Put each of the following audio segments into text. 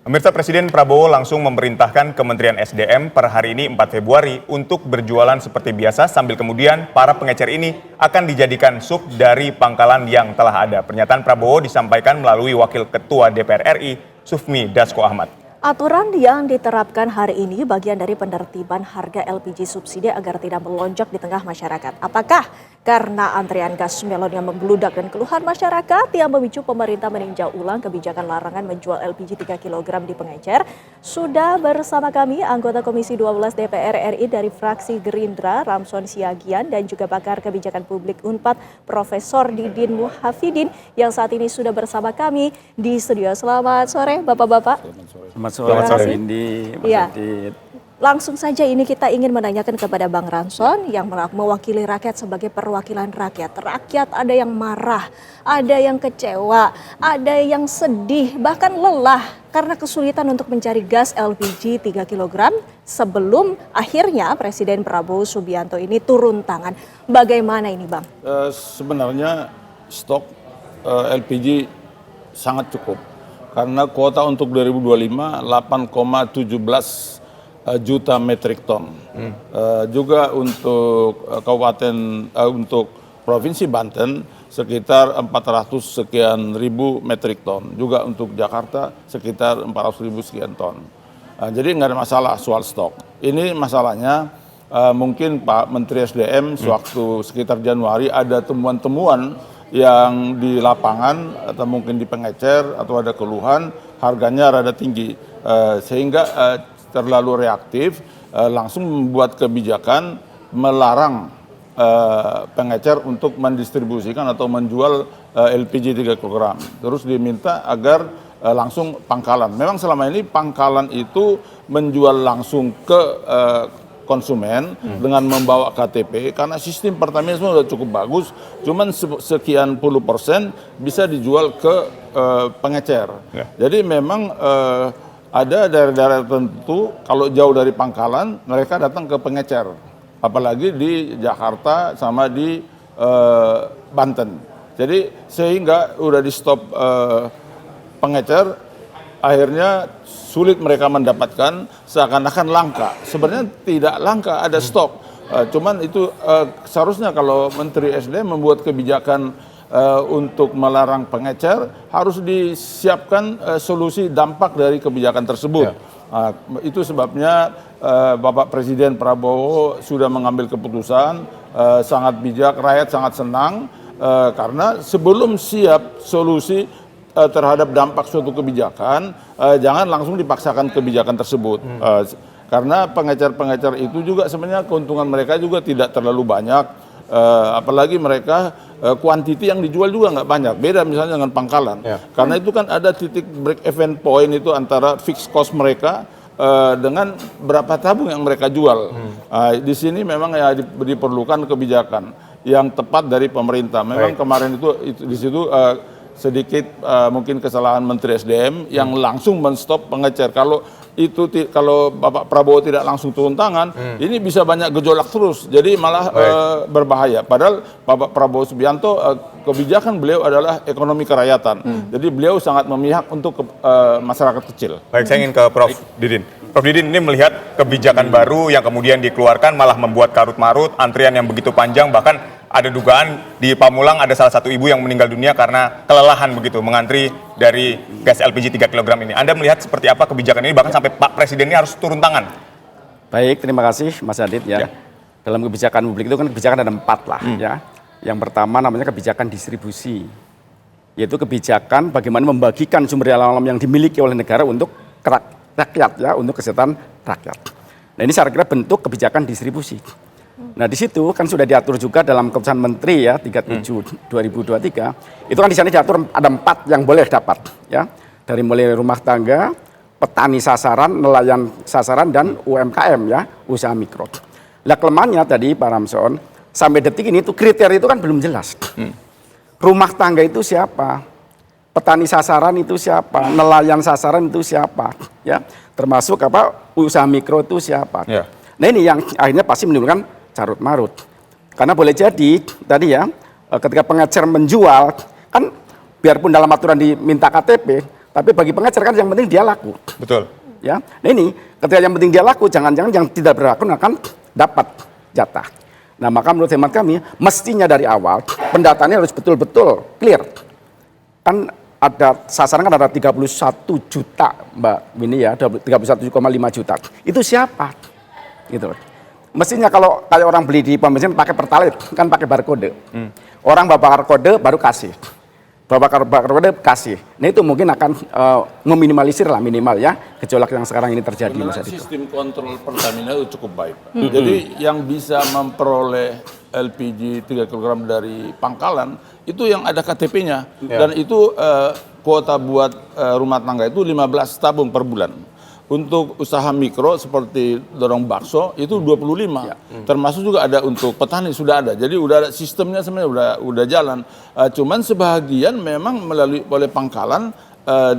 Pemirsa, Presiden Prabowo langsung memerintahkan Kementerian SDM per hari ini 4 Februari untuk berjualan seperti biasa sambil kemudian para pengecer ini akan dijadikan sub dari pangkalan yang telah ada. Pernyataan Prabowo disampaikan melalui Wakil Ketua DPR RI, Sufmi Dasko Ahmad. Aturan yang diterapkan hari ini bagian dari penertiban harga LPG subsidi agar tidak melonjak di tengah masyarakat. Apakah karena antrian gas melon yang membludak dan keluhan masyarakat yang memicu pemerintah meninjau ulang kebijakan larangan menjual LPG 3 kg di pengecer? Sudah bersama kami anggota Komisi 12 DPR RI dari fraksi Gerindra, Ramson Siagian, dan juga pakar kebijakan publik UNPAD, Profesor Didin Muhafidin, yang saat ini sudah bersama kami di studio. Selamat sore Bapak-Bapak. Selamat sore, Indi. Ya. Langsung saja ini kita ingin menanyakan kepada Bang Ramson yang mewakili rakyat sebagai perwakilan rakyat. Rakyat ada yang marah, ada yang kecewa, ada yang sedih, bahkan lelah karena kesulitan untuk mencari gas LPG 3 kg sebelum akhirnya Presiden Prabowo Subianto ini turun tangan. Bagaimana ini, Bang? Sebenarnya stok LPG sangat cukup. Karena kuota untuk 2025 8,17 juta metrik ton. Juga untuk kabupaten untuk Provinsi Banten sekitar 400 sekian ribu metrik ton. Juga untuk Jakarta sekitar 400 ribu sekian ton. Jadi nggak ada masalah soal stok. Ini masalahnya mungkin Pak Menteri SDM sewaktu sekitar Januari ada temuan-temuan yang di lapangan atau mungkin di pengecer atau ada keluhan harganya rada tinggi sehingga terlalu reaktif langsung membuat kebijakan melarang pengecer untuk mendistribusikan atau menjual LPG 3 kg. Terus diminta agar langsung pangkalan. Memang selama ini pangkalan itu menjual langsung ke konsumen dengan membawa KTP karena sistem Pertamina sudah cukup bagus, cuman sekian puluh % bisa dijual ke pengecer. Jadi memang ada daerah-daerah tertentu kalau jauh dari pangkalan mereka datang ke pengecer, apalagi di Jakarta sama di Banten. Jadi sehingga udah di stop pengecer, akhirnya sulit mereka mendapatkan, seakan-akan langka. Sebenarnya tidak langka, ada stok. Cuman itu seharusnya kalau Menteri SDM membuat kebijakan untuk melarang pengecer, harus disiapkan solusi dampak dari kebijakan tersebut. Itu sebabnya Bapak Presiden Prabowo sudah mengambil keputusan sangat bijak, rakyat sangat senang karena sebelum siap solusi terhadap dampak suatu kebijakan, jangan langsung dipaksakan kebijakan tersebut. Karena pengecer-pengecer itu juga sebenarnya keuntungan mereka juga tidak terlalu banyak, apalagi mereka kuantiti yang dijual juga nggak banyak. Beda misalnya dengan pangkalan. Karena itu kan ada titik break even point itu antara fixed cost mereka dengan berapa tabung yang mereka jual. Di sini memang ya diperlukan kebijakan yang tepat dari pemerintah. Memang kemarin itu di situ sedikit mungkin kesalahan Menteri SDM yang langsung menstop pengecer. Kalau Bapak Prabowo tidak langsung turun tangan, ini bisa banyak gejolak terus. Jadi malah berbahaya. Padahal Bapak Prabowo Subianto kebijakan beliau adalah ekonomi kerakyatan. Jadi beliau sangat memihak untuk masyarakat kecil. Baik, saya ingin ke Prof. Didin. Prof. Didin, ini melihat kebijakan baru yang kemudian dikeluarkan malah membuat karut-marut, antrian yang begitu panjang, bahkan ada dugaan di Pamulang ada salah satu ibu yang meninggal dunia karena kelelahan begitu mengantri dari gas LPG 3 kg ini. Anda melihat seperti apa kebijakan ini, bahkan sampai Pak Presiden ini harus turun tangan? Baik, terima kasih Mas Adit ya. Dalam kebijakan publik itu kan kebijakan ada 4 lah ya. Yang pertama namanya kebijakan distribusi, yaitu kebijakan bagaimana membagikan sumber daya alam yang dimiliki oleh negara untuk rakyat ya, untuk kesehatan rakyat. Nah ini saya kira bentuk kebijakan distribusi. Nah di situ kan sudah diatur juga dalam keputusan Menteri ya 37 2023. Itu kan di sana diatur ada 4 yang boleh dapat ya. Dari mulai rumah tangga, petani sasaran, nelayan sasaran, dan UMKM ya, usaha mikro. Nah kelemahannya tadi Pak Ramson, sampai detik ini tuh kriteria itu kan belum jelas. Rumah tangga itu siapa? Petani sasaran itu siapa? Nelayan sasaran itu siapa? Ya, termasuk usaha mikro itu siapa? Nah ini yang akhirnya pasti menimbulkan carut marut. Karena boleh jadi tadi ya ketika pengecer menjual kan biarpun dalam aturan diminta KTP Tapi bagi pengecer kan yang penting dia laku. Betul. Ya, nah ini ketika yang penting dia laku, jangan-jangan yang tidak berlakon akan dapat jatah. Nah maka menurut hemat kami, mestinya dari awal pendataannya harus betul-betul clear. Kan ada sasaran kan ada 31 juta Mbak Winnie ya, 31,5 juta. Itu siapa? Gitu. Mestinya kalau kayak orang beli di pom bensin pakai Pertalite, kan pakai barcode. Orang bawa barcode baru kasih. Bawa barcode kasih. Nah itu mungkin akan meminimalisir lah minimal ya gejolak yang sekarang ini terjadi. Sebenarnya sistem kontrol Pertamina itu cukup baik. Jadi yang bisa memperoleh LPG 3 kg dari pangkalan itu yang ada KTP-nya. Dan itu kuota buat rumah tangga itu 15 tabung per bulan. Untuk usaha mikro seperti dorong bakso itu 25. Termasuk juga ada untuk petani sudah ada. Jadi udah ada sistemnya sebenarnya udah jalan. Cuman sebahagian memang melalui oleh pangkalan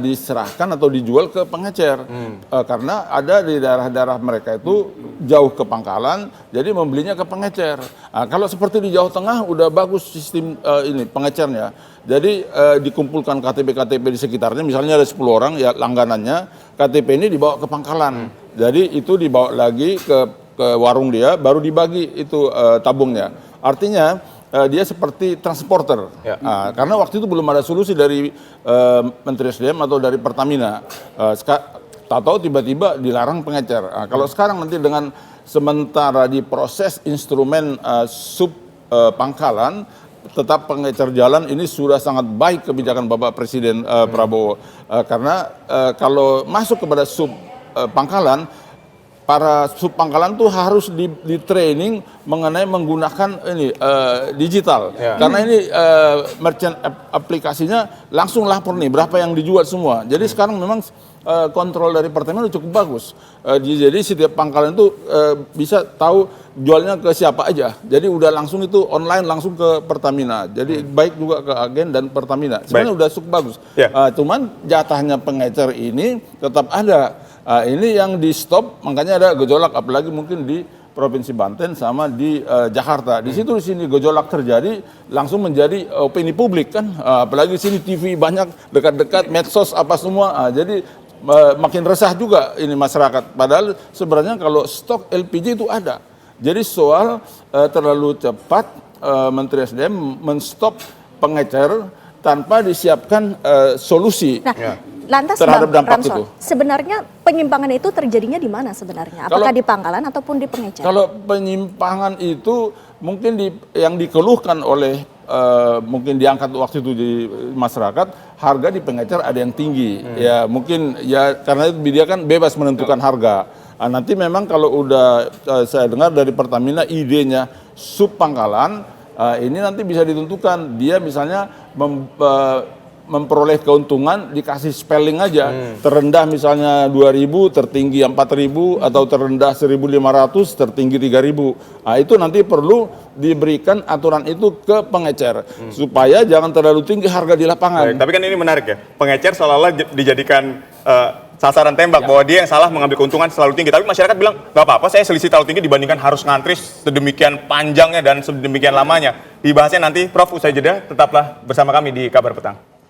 diserahkan atau dijual ke pengecer. Karena ada di daerah-daerah mereka itu jauh ke pangkalan, jadi membelinya ke pengecer. Kalau seperti di Jawa Tengah udah bagus sistem ini pengecernya. Jadi dikumpulkan KTP-KTP di sekitarnya, misalnya ada 10 orang ya langganannya, KTP ini dibawa ke pangkalan. Jadi itu dibawa lagi ke warung dia, baru dibagi itu tabungnya. Artinya dia seperti transporter, karena waktu itu belum ada solusi dari Menteri SDM atau dari Pertamina. Tahu tiba-tiba dilarang pengecer. Kalau sekarang nanti dengan sementara diproses instrumen sub pangkalan, tetap pengecer jalan ini sudah sangat baik kebijakan Bapak Presiden Prabowo. Karena kalau masuk kepada sub pangkalan, para sub pangkalan tuh harus di training mengenai menggunakan ini digital. Karena ini merchant aplikasinya langsung lapor nih berapa yang dijual semua. Jadi sekarang memang kontrol dari Pertamina cukup bagus. Jadi setiap pangkalan itu bisa tahu jualnya ke siapa aja. Jadi udah langsung itu online langsung ke Pertamina. Jadi baik juga ke agen dan Pertamina. Sebenarnya udah cukup bagus. Cuman jatahnya pengecer ini tetap ada. Ini yang di stop, makanya ada gejolak, apalagi mungkin di Provinsi Banten sama di Jakarta. Di situ di sini gejolak terjadi, langsung menjadi opini publik kan. Apalagi di sini TV banyak, dekat-dekat, medsos apa semua. Jadi makin resah juga ini masyarakat. Padahal sebenarnya kalau stok LPG itu ada. Jadi soal terlalu cepat Menteri SDM menstop pengecer tanpa disiapkan solusi. Lantas terhadap Bang dampak Ramson, itu. sebenarnya penyimpangan itu terjadinya di mana sebenarnya? Apakah di pangkalan ataupun di pengecer? Kalau penyimpangan itu mungkin yang dikeluhkan oleh mungkin diangkat waktu itu di masyarakat, harga di pengecer ada yang tinggi. Ya mungkin ya karena dia kan bebas menentukan harga. Nanti memang kalau udah saya dengar dari Pertamina idenya sub pangkalan, ini nanti bisa ditentukan dia misalnya memperoleh keuntungan dikasih spelling aja. Terendah misalnya 2.000, tertinggi 4.000, atau terendah 1.500, tertinggi 3.000. Nah, itu nanti perlu diberikan aturan itu ke pengecer supaya jangan terlalu tinggi harga di lapangan. Tapi kan ini menarik ya, pengecer seolah-olah dijadikan sasaran tembak bahwa dia yang salah mengambil keuntungan selalu tinggi. Tapi masyarakat bilang nggak apa-apa, saya selisih terlalu tinggi dibandingkan harus ngantri sedemikian panjangnya dan sedemikian lamanya. Dibahasnya nanti, Prof. Usai jeda, tetaplah bersama kami di Kabar Petang.